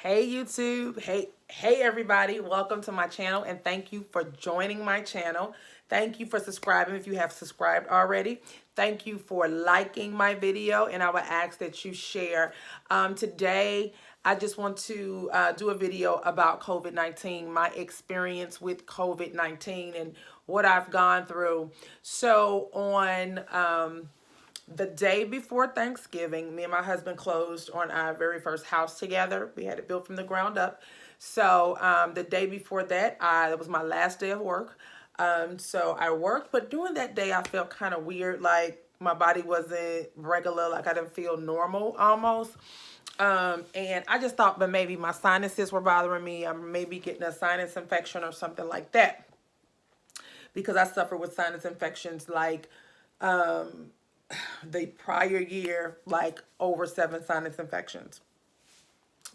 Hey YouTube, hey everybody, welcome to my channel and thank you for joining my channel. Thank you for subscribing if you have subscribed already. Thank you for liking my video, and I would ask that you share. Today I just want to do a video about COVID-19, my experience with COVID-19 and what I've gone through. So on the day before Thanksgiving, me and my husband closed on our very first house together. We had it built from the ground up. So the day before that, that was my last day of work. So I worked, but during that day, I felt kind of weird, like my body wasn't regular, like I didn't feel normal almost. And I just thought, but maybe my sinuses were bothering me. I'm maybe getting a sinus infection or something like that, because I suffer with sinus infections like the prior year, like over 7 sinus infections.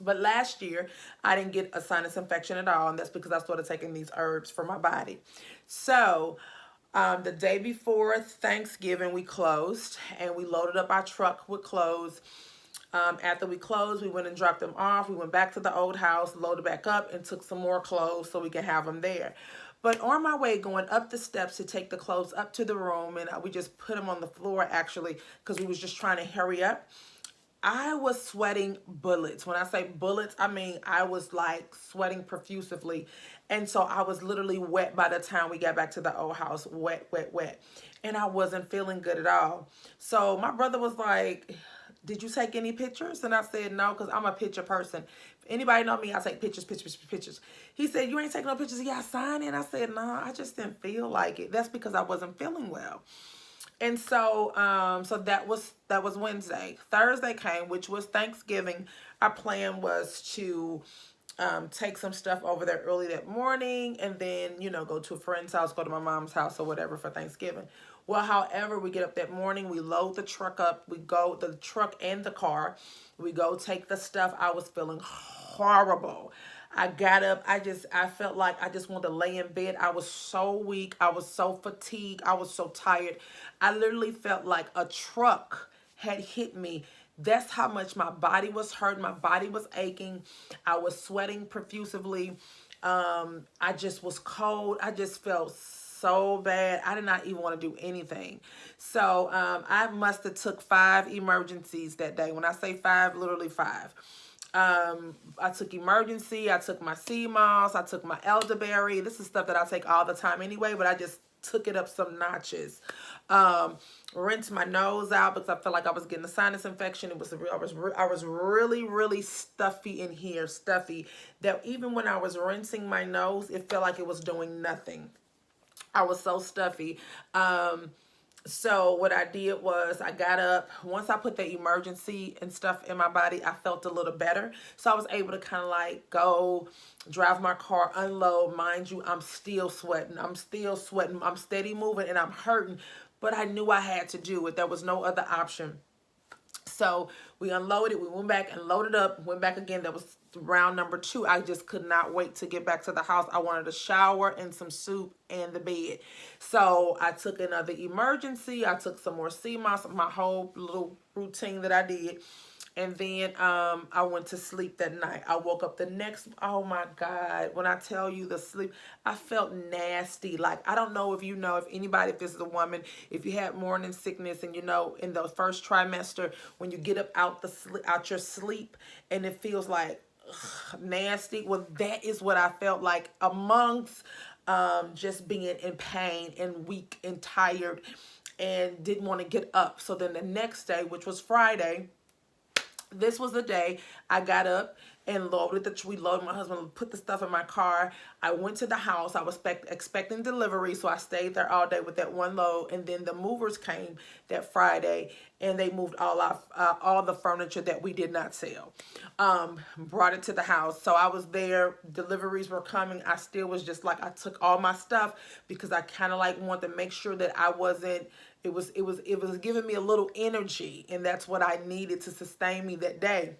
But last year, I didn't get a sinus infection at all, and that's because I started taking these herbs for my body. So the day before Thanksgiving, we closed, and we loaded up our truck with clothes. After we closed, we went and dropped them off. We went back to the old house, loaded back up, and took some more clothes so we could have them there. But on my way going up the steps to take the clothes up to the room, and we just put them on the floor actually because we was just trying to hurry up, I was sweating bullets. When I say bullets, I mean I was like sweating profusely. And so I was literally wet by the time we got back to the old house, wet, wet, wet. And I wasn't feeling good at all. So my brother was like, did you take any pictures? And I said, no, because I'm a picture person. If anybody know me, I take pictures, pictures, pictures. He said, you ain't taking no pictures? Yeah, I signed it. I said, no, I just didn't feel like it. That's because I wasn't feeling well. And so so that was Wednesday. Thursday came, which was Thanksgiving. Our plan was to take some stuff over there early that morning, and then, you know, go to a friend's house, go to my mom's house or whatever for Thanksgiving. Well, however, we get up that morning, we load the truck up, we go, the truck and the car, we go take the stuff. I was feeling horrible. I got up, I felt like I just wanted to lay in bed. I was so weak, I was so fatigued, I was so tired. I literally felt like a truck had hit me. That's how much my body was hurt. My body was aching. I was sweating profusely. I just was cold. I just felt so bad. I did not even want to do anything. So I must have took 5 emergencies that day. When I say 5, literally 5. I took emergency. I took my sea moss. I took my elderberry. This is stuff that I take all the time anyway, but I just took it up some notches. Rinsed my nose out because I felt like I was getting a sinus infection. I was really stuffy in here, stuffy, that even when I was rinsing my nose, it felt like it was doing nothing. I was so stuffy. So what I did was I got up. Once I put the emergency and stuff in my body, I felt a little better. So I was able to kind of like go drive my car, unload. Mind you, I'm still sweating. I'm steady moving, and I'm hurting. But I knew I had to do it. There was no other option. So we unloaded, we went back and loaded up, went back again. That was round number 2. I just could not wait to get back to the house. I wanted a shower and some soup and the bed. So I took another emergency. I took some more sea moss, my whole little routine that I did. And then I went to sleep that night. I woke up the next, oh my God, when I tell you the sleep, I felt nasty. Like, I don't know if you know, if anybody, if this is a woman, if you had morning sickness, and you know, in the first trimester, when you get up out your sleep and it feels like nasty. Well, that is what I felt like amongst just being in pain and weak and tired and didn't want to get up. So then the next day, which was Friday, this was the day I got up and we loaded, my husband put the stuff in my car. I went to the house. I was expecting delivery, so I stayed there all day with that one load. And then the movers came that Friday, and they moved all the furniture that we did not sell. Brought it to the house. So I was there. Deliveries were coming. I still was just like, I took all my stuff because I kind of like wanted to make sure that I wasn't. It was giving me a little energy, and that's what I needed to sustain me that day.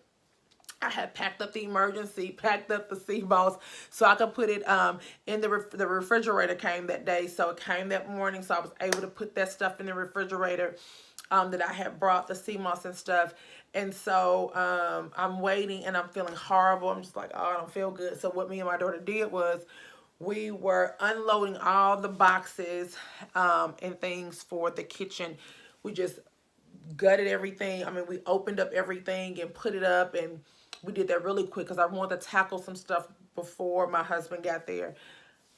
I had packed up the emergency, packed up the sea moss so I could put it in the refrigerator came that day. So it came that morning, so I was able to put that stuff in the refrigerator that I had brought, the sea moss and stuff. And so I'm waiting and I'm feeling horrible. I'm just like, oh, I don't feel good. So what me and my daughter did was we were unloading all the boxes and things for the kitchen. We just gutted everything. I mean, we opened up everything and put it up, and we did that really quick because I wanted to tackle some stuff before my husband got there.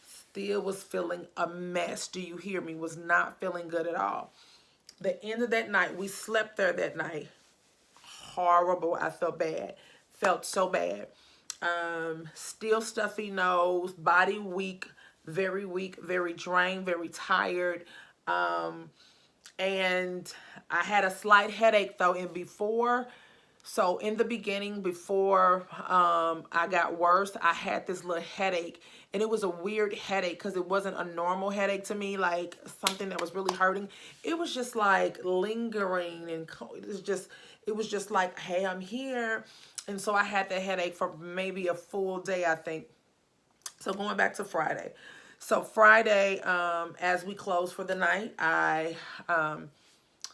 Still was feeling a mess. Do you hear me? Was not feeling good at all. The end of that night, we slept there that night. Horrible. I felt bad. Felt so bad. Still stuffy nose, body weak, very drained, very tired. And I had a slight headache though. So in the beginning, before I got worse, I had this little headache, and it was a weird headache because it wasn't a normal headache to me, like something that was really hurting. It was just like lingering, and it was just like, hey, I'm here. And so I had that headache for maybe a full day, I think. So going back to Friday. So Friday, as we closed for the night, I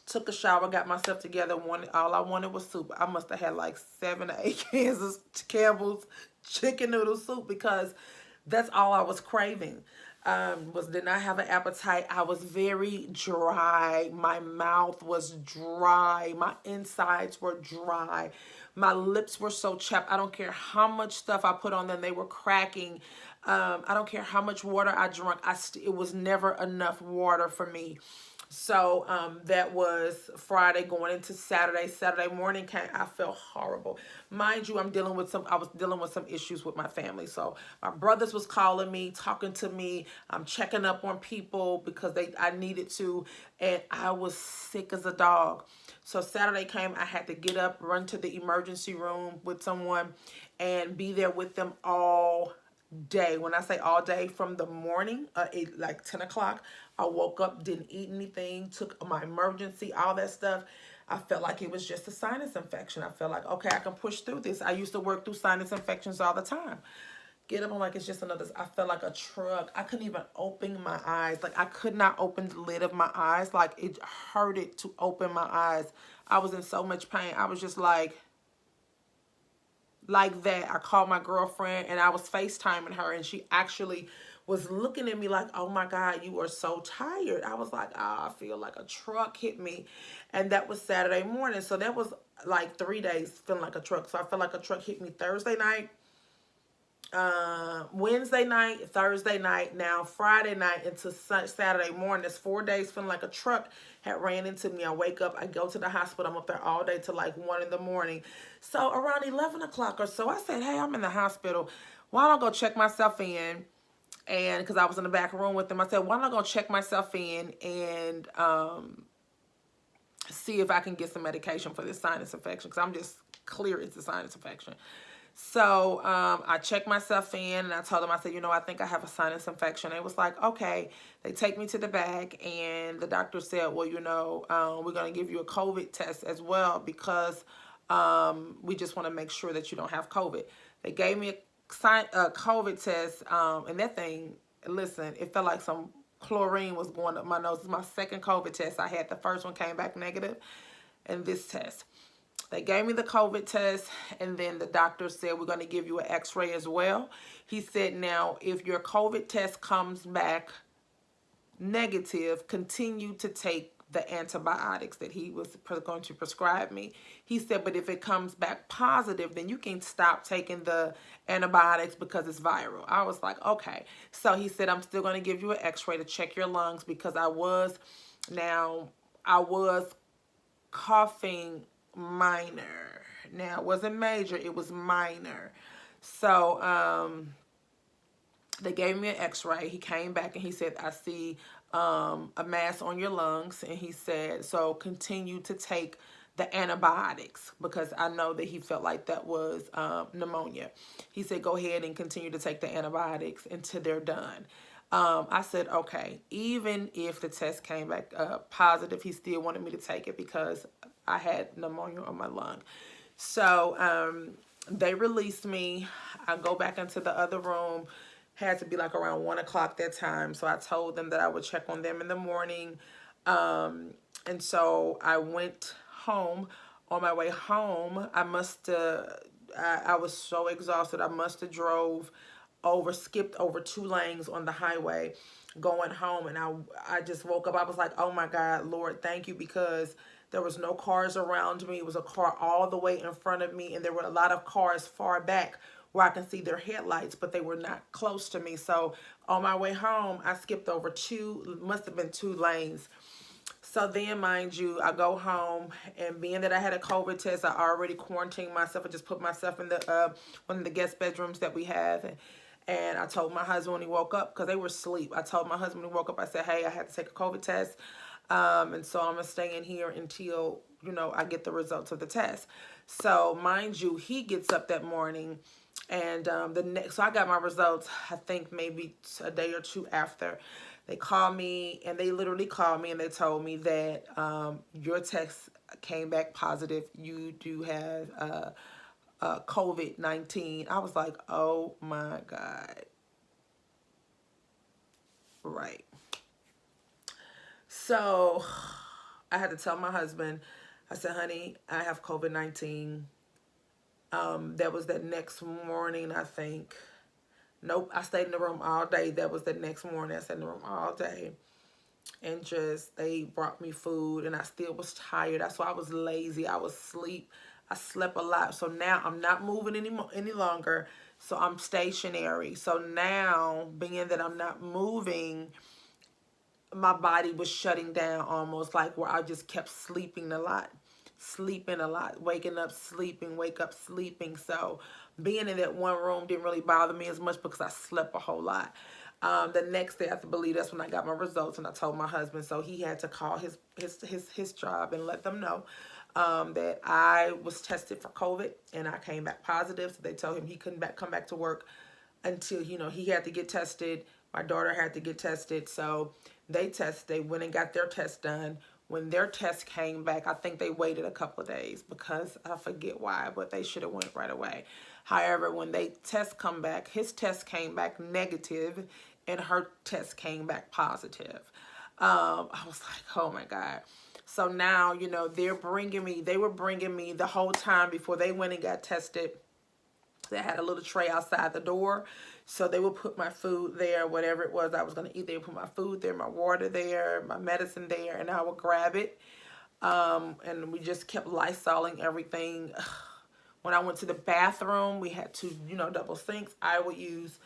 took a shower, got myself together. All I wanted was soup. I must have had like 7 or 8 cans of Campbell's chicken noodle soup because that's all I was craving. Did not have an appetite. I was very dry. My mouth was dry. My insides were dry. My lips were so chapped. I don't care how much stuff I put on them. They were cracking. I don't care how much water I drank. It was never enough water for me. So that was Friday going into Saturday. Saturday morning came, I felt horrible. Mind you, I was dealing with some issues with my family. So my brothers was calling me, talking to me. I'm checking up on people because I needed to, and I was sick as a dog. So Saturday came, I had to get up, run to the emergency room with someone, and be there with them all day. When I say all day, from the morning, like 10 o'clock, I woke up, didn't eat anything, took my emergency, all that stuff. I felt like it was just a sinus infection. I felt like, okay, I can push through this. I used to work through sinus infections all the time. Get up, I'm like, it's just another, I felt like a truck. I couldn't even open my eyes. Like, I could not open the lid of my eyes. Like, it hurted to open my eyes. I was in so much pain. I was just like that. I called my girlfriend and I was FaceTiming her, and she actually was looking at me like, oh my God, you are so tired. I was like, oh, I feel like a truck hit me. And that was Saturday morning. So that was like 3 days feeling like a truck. So I felt like a truck hit me Thursday night, Wednesday night, Thursday night, now Friday night into Saturday morning. It's 4 days feeling like a truck had ran into me. I wake up, I go to the hospital. I'm up there all day till like 1 in the morning. So around 11 o'clock or so, I said, hey, I'm in the hospital. Why don't I go check myself in? And because I was in the back room with them, I said, why don't I go check myself in and see if I can get some medication for this sinus infection, because I'm just clear it's a sinus infection. So I checked myself in, and I told them, I said, I think I have a sinus infection. It was like, okay. They take me to the back, and the doctor said, well, we're going to give you a COVID test as well, because we just want to make sure that you don't have COVID. They gave me a COVID test, and that thing, listen, it felt like some chlorine was going up my nose. It's my second COVID test. I had the first one, came back negative, and this test. They gave me the COVID test, and then the doctor said, we're going to give you an x-ray as well. He said, now, if your COVID test comes back negative, continue to take the antibiotics that he was going to prescribe me. He said, but if it comes back positive, then you can stop taking the antibiotics because it's viral. I was like, okay. So he said, I'm still going to give you an x-ray to check your lungs, because I was coughing minor. Now, it wasn't major, it was minor. So they gave me an x-ray. He came back and he said, I see a mass on your lungs. And he said, so continue to take the antibiotics, because I know that he felt like that was pneumonia. He said, go ahead and continue to take the antibiotics until they're done. I said, okay. Even if the test came back positive, he still wanted me to take it because I had pneumonia on my lung. So they released me. I go back into the other room. Had to be like around 1 o'clock that time. So I told them that I would check on them in the morning. And so I went home On my way home, I must I was so exhausted. I must have skipped over 2 lanes on the highway going home. And I just woke up. I was like, oh my God, Lord, thank you, because there was no cars around me. It was a car all the way in front of me. And there were a lot of cars far back where I can see their headlights, but they were not close to me. So on my way home, I skipped over must have been 2 lanes. So then, mind you, I go home, and being that I had a COVID test, I already quarantined myself. I just put myself in the one of the guest bedrooms that we have, and I told my husband when he woke up, because they were asleep. I told my husband when he woke up, I said, "Hey, I had to take a COVID test, and so I'm gonna stay in here until I get the results of the test." So mind you, he gets up that morning, and so I got my results, I think maybe a day or two after. They called me, and they literally called me, and they told me that your test came back positive. You do have COVID-19. I was like, oh my God. Right. So I had to tell my husband, I said, honey, I have COVID-19. That was that next morning, I think. Nope, I stayed in the room all day. That was the next morning. I stayed in the room all day. And just, they brought me food, and I still was tired. That's why I was lazy. I was asleep. I slept a lot. So now I'm not moving any longer. So I'm stationary. So now, being that I'm not moving, my body was shutting down, almost like where I just kept sleeping a lot, waking up, sleeping, wake up, sleeping. So being in that one room didn't really bother me as much because I slept a whole lot. The next day, I believe that's when I got my results, and I told my husband. So he had to call his job and let them know that I was tested for COVID, and I came back positive. So they told him he couldn't come back to work until he had to get tested. My daughter had to get tested. So they went and got their test done. When their test came back, I think they waited a couple of days, because I forget why, but they should have went right away. However, when his test came back negative, and her test came back positive. I was like, oh my God. So now, they were bringing me the whole time before they went and got tested. They had a little tray outside the door. So they would put my food there, whatever it was I was going to eat. They would put my food there, my water there, my medicine there, and I would grab it. And we just kept Lysoling everything. When I went to the bathroom, we had two, double sinks. I would use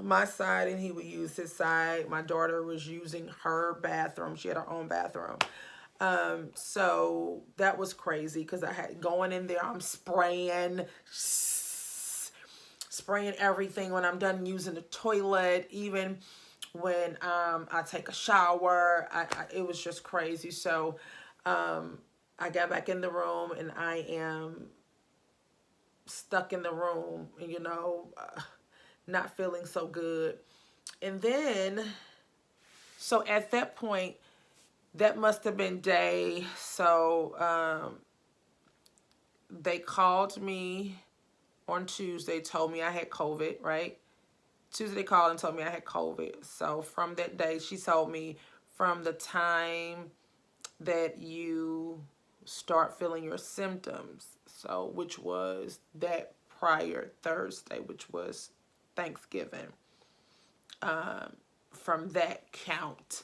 my side, and he would use his side. My daughter was using her bathroom. She had her own bathroom. So that was crazy, because I had going in there, I'm spraying everything when I'm done using the toilet, even when I take a shower. It was just crazy. So I got back in the room, and I am stuck in the room, not feeling so good. And then, so at that point, that must have been day. So they called me on Tuesday, told me I had COVID, right? Tuesday they called and told me I had COVID. So from that day, she told me, from the time that you start feeling your symptoms, so which was that prior Thursday, which was Thanksgiving, from that count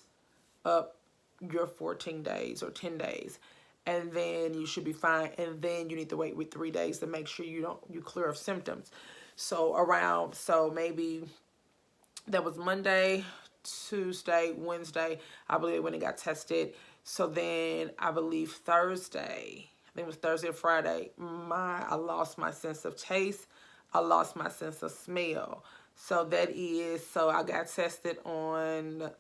up your 14 days or 10 days, and then you should be fine. And then you need to wait with 3 days to make sure you clear of symptoms. So maybe that was Monday, Tuesday, Wednesday, I believe, when it got tested. So then I believe Thursday, I think it was Thursday or Friday, I lost my sense of taste. I lost my sense of smell. So I got tested on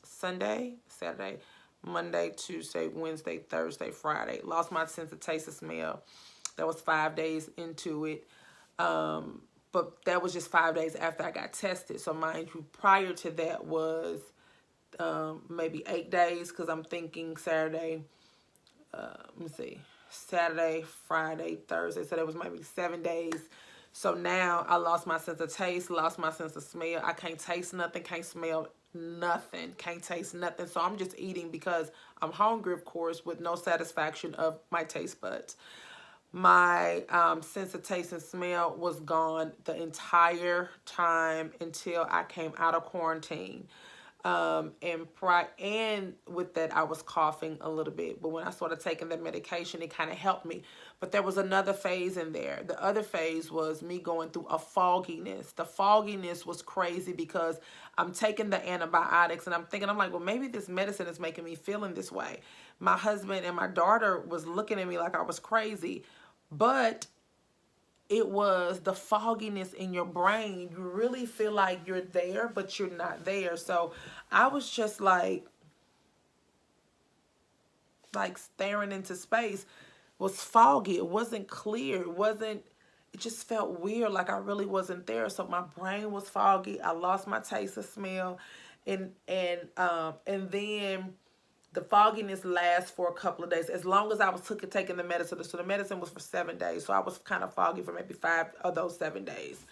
Sunday, Saturday, Monday, Tuesday, Wednesday, Thursday, Friday. Lost my sense of taste and smell. That was 5 days into it. But that was just 5 days after I got tested. So mind you, prior to that was maybe 8 days, because I'm thinking Saturday, Saturday, Friday, Thursday. So that was maybe 7 days. So now I lost my sense of taste, lost my sense of smell. I can't taste nothing, can't smell nothing. Can't taste nothing. So I'm just eating because I'm hungry, of course, with no satisfaction of my taste buds. My sense of taste and smell was gone the entire time until I came out of quarantine. And with that, I was coughing a little bit. But when I started taking the medication, it kind of helped me. But there was another phase in there. The other phase was me going through a fogginess. The fogginess was crazy because I'm taking the antibiotics and I'm thinking, I'm like, well, maybe this medicine is making me feeling this way. My husband and my daughter was looking at me like I was crazy, but it was the fogginess in your brain. You really feel like you're there, but you're not there. So I was just like staring into space. It was foggy. It wasn't clear. It just felt weird, like I really wasn't there. So my brain was foggy. I lost my taste of smell. And then the fogginess lasts for a couple of days, as long as I was taking the medicine. So the medicine was for 7 days. So I was kind of foggy for maybe 5 of those 7 days.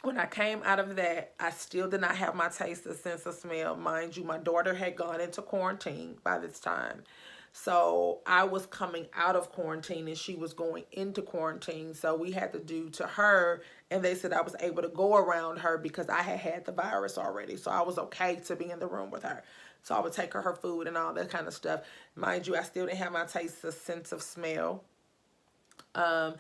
When I came out of that, I still did not have my taste or sense of smell. Mind you, my daughter had gone into quarantine by this time. So I was coming out of quarantine and she was going into quarantine. So we had to do to her, and they said I was able to go around her because I had the virus already. So I was okay to be in the room with her. So I would take her food and all that kind of stuff. Mind you, I still didn't have my taste or sense of smell. Then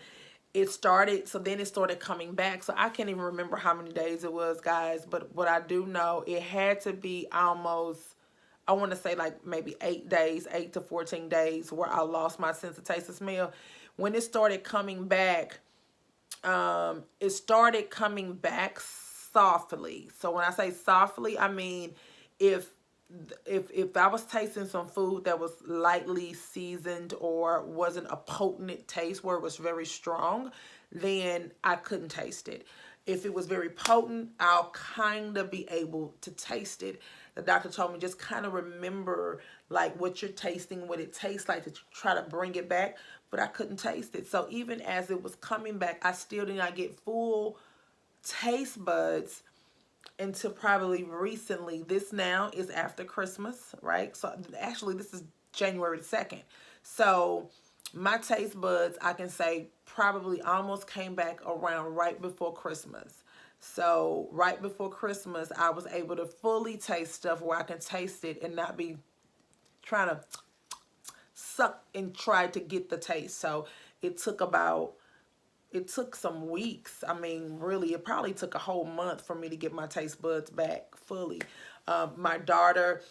it started coming back. So I can't even remember how many days it was, guys. But what I do know, it had to be almost, I want to say like maybe 8 days, 8 to 14 days where I lost my sense of taste and smell. When it started coming back, it started coming back softly. So when I say softly, I mean if I was tasting some food that was lightly seasoned or wasn't a potent taste where it was very strong, then I couldn't taste it. If it was very potent, I'll kind of be able to taste it. The doctor told me just kind of remember like what you're tasting, what it tastes like, to try to bring it back, but I couldn't taste it. So even as it was coming back, I still did not get full taste buds until probably recently. This now is after Christmas, right? So actually this is January 2nd. So my taste buds, I can say, probably almost came back around right before Christmas. So right before Christmas, I was able to fully taste stuff where I can taste it and not be trying to suck and try to get the taste. So it took some weeks. I mean, really, it probably took a whole month for me to get my taste buds back fully. My daughter,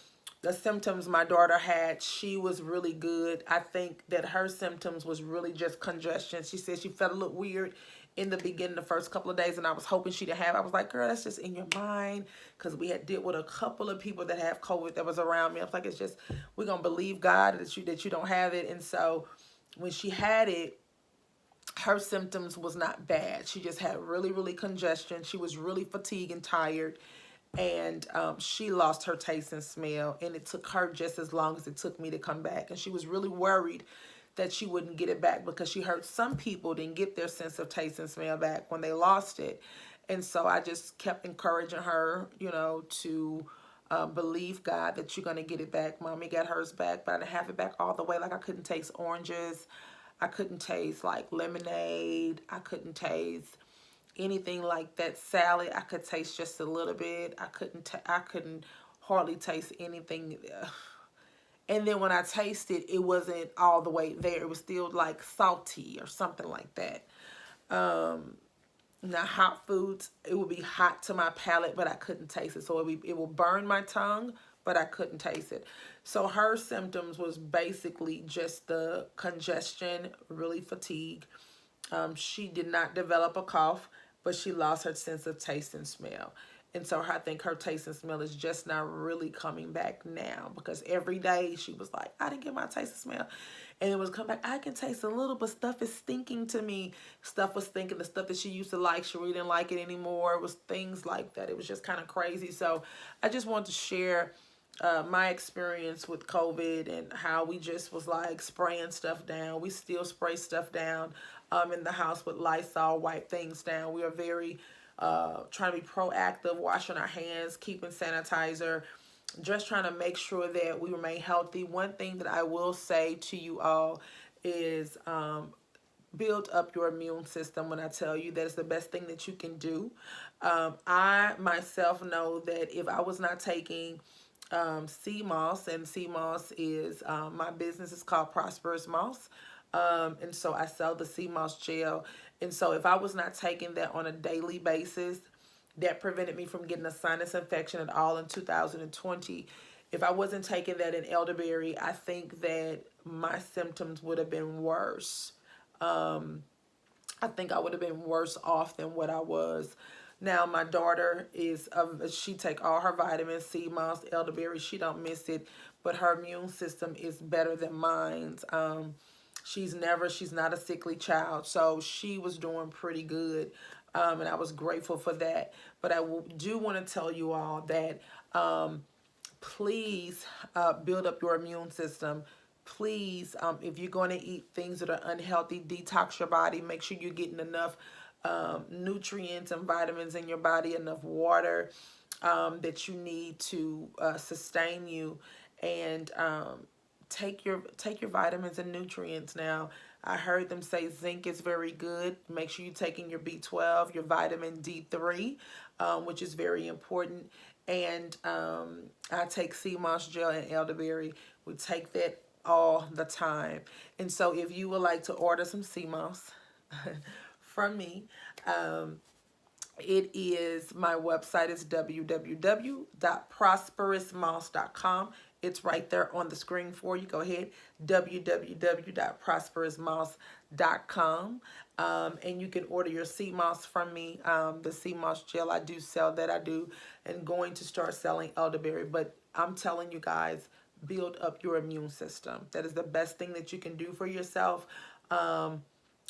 the symptoms my daughter had, she was really good. I think that her symptoms was really just congestion. She said she felt a little weird in the beginning, the first couple of days, and I was hoping she didn't have. I was like, girl, that's just in your mind, because we had dealt with a couple of people that have COVID that was around me. I was like, it's just, we're gonna believe God that you don't have it. And so when she had it, her symptoms was not bad. She just had really, really congestion. She was really fatigued and tired. And she lost her taste and smell. And it took her just as long as it took me to come back. And she was really worried that she wouldn't get it back, because she heard some people didn't get their sense of taste and smell back when they lost it. And so I just kept encouraging her, to believe God that you're going to get it back. Mommy got hers back, but I didn't have it back all the way. Like I couldn't taste oranges. I couldn't taste like lemonade. I couldn't taste anything like that. Salad, I could taste just a little bit. I couldn't hardly taste anything. And then when I tasted, it wasn't all the way there. It was still like salty or something like that. Now hot foods, it would be hot to my palate, but I couldn't taste it. So it will burn my tongue, but I couldn't taste it. So her symptoms was basically just the congestion, really fatigue. She did not develop a cough, but she lost her sense of taste and smell. And so I think her taste and smell is just not really coming back now, because every day she was like, I didn't get my taste and smell. And it was come back, I can taste a little, but stuff is stinking to me. Stuff was stinking. The stuff that she used to like, she really didn't like it anymore. It was things like that. It was just kind of crazy. So I just wanted to share my experience with COVID and how we just was like spraying stuff down. We still spray stuff down in the house with Lysol, wipe things down. We are very trying to be proactive, washing our hands, keeping sanitizer, just trying to make sure that we remain healthy. One thing that I will say to you all is build up your immune system. When I tell you that it's the best thing that you can do, I myself know that if I was not taking sea moss, and sea moss is my business is called Prosperous Moss, and so I sell the sea moss gel. And so if I was not taking that on a daily basis, that prevented me from getting a sinus infection at all in 2020. If I wasn't taking that in elderberry, I think that my symptoms would have been worse. I think I would have been worse off than what I was. Now my daughter is she take all her vitamins, sea moss, elderberry. She don't miss it, but her immune system is better than mine. She's not a sickly child, so she was doing pretty good, and I was grateful for that. But I do want to tell you all that please build up your immune system. Please, if you're going to eat things that are unhealthy, detox your body. Make sure you're getting enough nutrients and vitamins in your body, enough water that you need to sustain you, and take your vitamins and nutrients. Now, I heard them say zinc is very good. Make sure you're taking your B12, your vitamin D3, which is very important. And I take sea moss gel and elderberry. We take that all the time. And so if you would like to order some sea moss from me, it is, my website is www.prosperousmoss.com. It's right there on the screen for you. Go ahead, www.prosperousmoss.com. And you can order your sea moss from me. The sea moss gel, I do sell that. I do, and going to start selling elderberry. But I'm telling you guys, build up your immune system. That is the best thing that you can do for yourself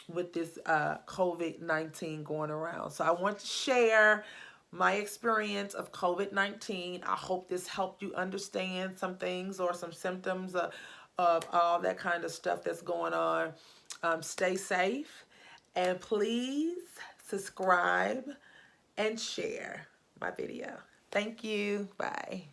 with this COVID-19 going around. So I want to share my experience of COVID-19. I hope this helped you understand some things or some symptoms of all that kind of stuff that's going on. Stay safe, and please subscribe and share my video. Thank you. Bye.